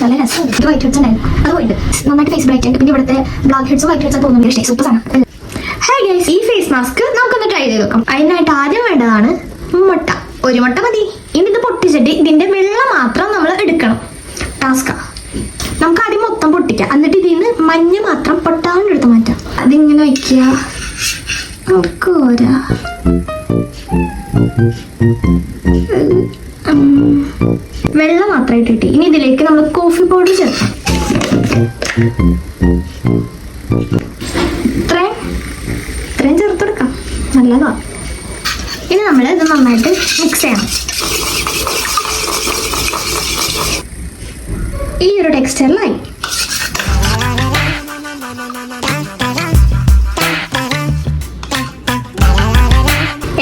നല്ല രസമുണ്ട്. White heads ഉണ്ടായിരുന്നു, അത് പോയിട്ട് നന്നായിട്ട് ഫേസ് ബ്രൈറ്റ് ആയിട്ട്. പിന്നെ ഇവിടുത്തെ ബ്ലാക്ക് ഹെഡ്സും വൈറ്റ് ഹെഡ്സ് പോകുന്നുണ്ട്. ഇഷ്ടം സൂപ്പർ സാധനം. ഹായ് ഗൈസ്, ഈ ഫേസ് മാസ്ക് നമുക്കൊന്ന് ട്രൈ ചെയ്ത് നോക്കാം. അതിനായിട്ട് ആദ്യം വേണ്ടതാണ് മുട്ട. ഒരു മുട്ട മതി. ഇനി ഇത് പൊട്ടിച്ചിട്ട് ഇതിന്റെ വെള്ളം മാത്രം നമ്മൾ എടുക്കണം. ടാസ്കാ. നമുക്ക് ആദ്യം മൊത്തം പൊട്ടിക്കാം, എന്നിട്ട് ഇതിന്ന് മഞ്ഞ മാത്രം പൊട്ടാണ്ട് എടുത്ത് മാറ്റാം. അതിങ്ങനെ വയ്ക്കുക, നോക്കൂരാ. വെള്ളം മാത്രമായിട്ട് കിട്ടി. ഇനി ഇതിലേക്ക് നമ്മൾ കോഫി പൗഡർ ചേർക്കാം. ഇത്രയും ചേർത്ത് കൊടുക്കാം, നല്ലതാണ്. ഇനി നമ്മൾ ഇത് നന്നായിട്ട് മിക്സ് ചെയ്യണം. ഈ ഒരു ടെക്സ്ചറിലായി.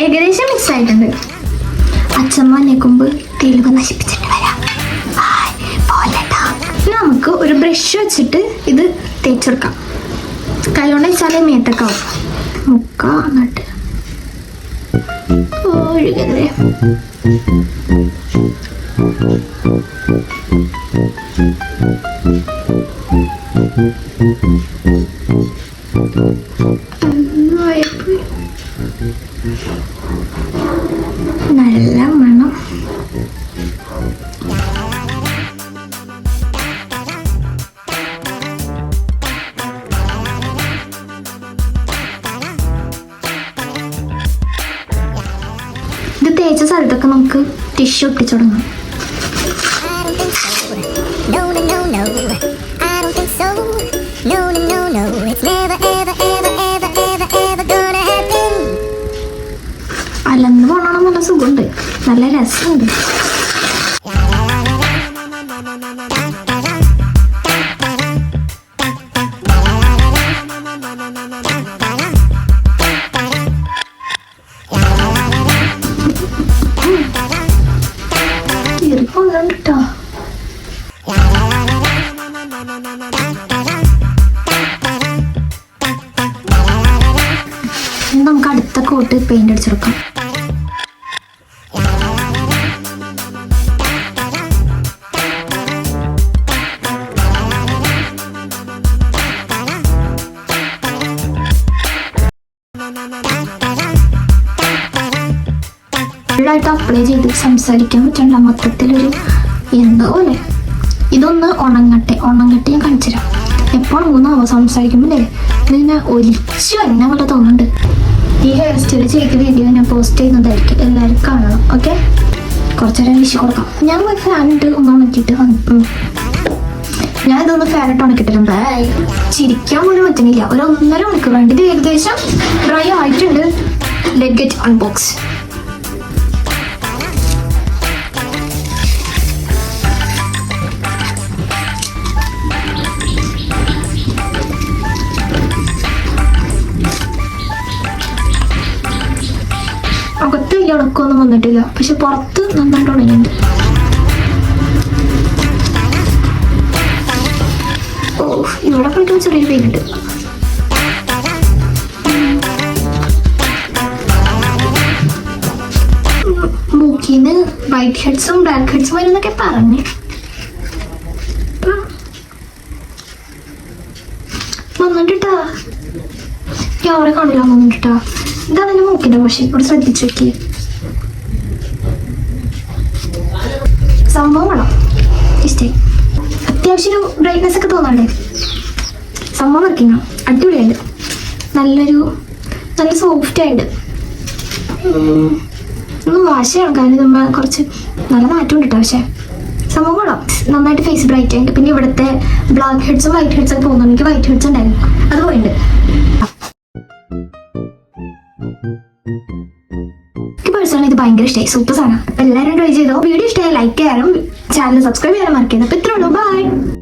ഏകദേശം മിക്സ് ആയിട്ടുണ്ട്. അച്ഛമ്മ നെക്കുമ്പ് തെലുങ്ക് നശിപ്പിച്ചിട്ട് വരാം. നമുക്ക് ഒരു ബ്രഷ് വെച്ചിട്ട് ഇത് തേച്ചെടുക്കാം. കൈകൊണ്ട് വെച്ചാലേ മേത്തൊക്കെ മുക്ക എന്നിട്ട് ഒഴുകല്ലേ. നല്ല മണം. ഇത് തേച്ച സ്ഥലത്തൊക്കെ നമുക്ക് ടിഷ്യൂ ഒട്ടിച്ചു തുടങ്ങാം. അലന്ന് പോകണം, നല്ല സുഖമുണ്ട്, നല്ല രസമുണ്ട്. കേട്ടോ, നമുക്ക് അടുത്ത കോട്ട് പെയിന്റ് അടിച്ചെടുക്കാം. ഫുള്ളായിട്ട് അപ്ലൈ ചെയ്ത് സംസാരിക്കാൻ പറ്റണ്ട. മൊത്തത്തിലൊരു എന്തോ പോലെ. ഇതൊന്ന് ഉണങ്ങട്ടെ ഞാൻ കാണിച്ചുതരാം. എപ്പോൾ മൂന്നാവോ സംസാരിക്കുമ്പോഴേ ഇതിനെ ഒലിച്ചു തന്നെ പോലെ തോന്നുന്നുണ്ട്. ഈ ഹെയർ സ്റ്റൈൽ ചെയ്ത വീഡിയോ ഞാൻ പോസ്റ്റ് ചെയ്യുന്നതായിരിക്കും, എല്ലാവരും കാണണം. ഓക്കെ, കുറച്ചേരം വിഷു കൊടുക്കാം. ഞാൻ ഫാനിട്ട് ഒന്ന് ഉണക്കിയിട്ട് വന്നു. ഞാൻ ഇതൊന്ന് ഫാനിട്ട് ഉണക്കിയിട്ടുണ്ട്. ചിരിക്കാൻ പോലും പറ്റുന്നില്ല. ഒരു 1.5 മണിക്കൂർ വേണ്ടി. ഇത് ഏകദേശം ഡ്രൈ ആയിട്ടുണ്ട്. Let get unbox. അകത്ത് വലിയ ഉണക്കമൊന്നും വന്നിട്ടില്ല, പക്ഷെ പുറത്ത് നന്നായിട്ട് ഉണങ്ങിയിട്ടുണ്ട്. ഓ, ഇവിടെ പോയിട്ട് ചെറിയൊരു പെയിന്റ്. മൂക്കിന്ന് വൈറ്റ് ഹെഡ്സും ബ്ലാക്ക് ഹെഡ്സും വരുന്നൊക്കെ പറഞ്ഞേ. വന്നിട്ടാ ഞാൻ അവിടെ കാണില്ല. വന്നിട്ടാ ഇതാണ് എൻ്റെ മൂക്കിൻ്റെ പക്ഷേ ഇവിടെ ശ്രദ്ധിച്ചു നോക്കിയേ. സംഭവം വേണം, ഇഷ്ടമായി. അത്യാവശ്യം ഒരു ബ്രൈറ്റ്നെസ് ഒക്കെ തോന്നാണ്ടേ. സംഭവം വർക്കിംഗ് ആണ്, അടിപൊളിയായിട്ട്. നല്ല സോഫ്റ്റ് ആയിട്ട്. ഒന്നും വാശയാണ്, കാരണം നമ്മൾ കുറച്ച് നല്ല മാറ്റം ഉണ്ട് കേട്ടോ. പക്ഷേ സംഭവം കൊള്ളാം, നന്നായിട്ട് ഫേസ് ബ്രൈറ്റ് ആയിട്ട്. പിന്നെ ഇവിടുത്തെ ബ്ലാക്ക് ഹെഡ്സും വൈറ്റ് ഹെഡ്സ് ഒക്കെ പോകുന്നു. എനിക്ക് വൈറ്റ് ഹെഡ്സ് ഉണ്ടായിരുന്നു, അത് പോയിട്ടുണ്ട്. എനിക്ക് പേഴ്സണലി ഇത് ഭയങ്കര ഇഷ്ടമായി, സൂപ്പർ സാധനം. എല്ലാവരും ട്രൈ ചെയ്തോ. വീഡിയോ ഇഷ്ടമായി ലൈക്ക് ചെയ്യാനും ചാനൽ സബ്സ്ക്രൈബ് ചെയ്യാനും മറക്കരുത്. അപ്പോൾ ഇത്രേ ഉള്ളൂ, ബൈ.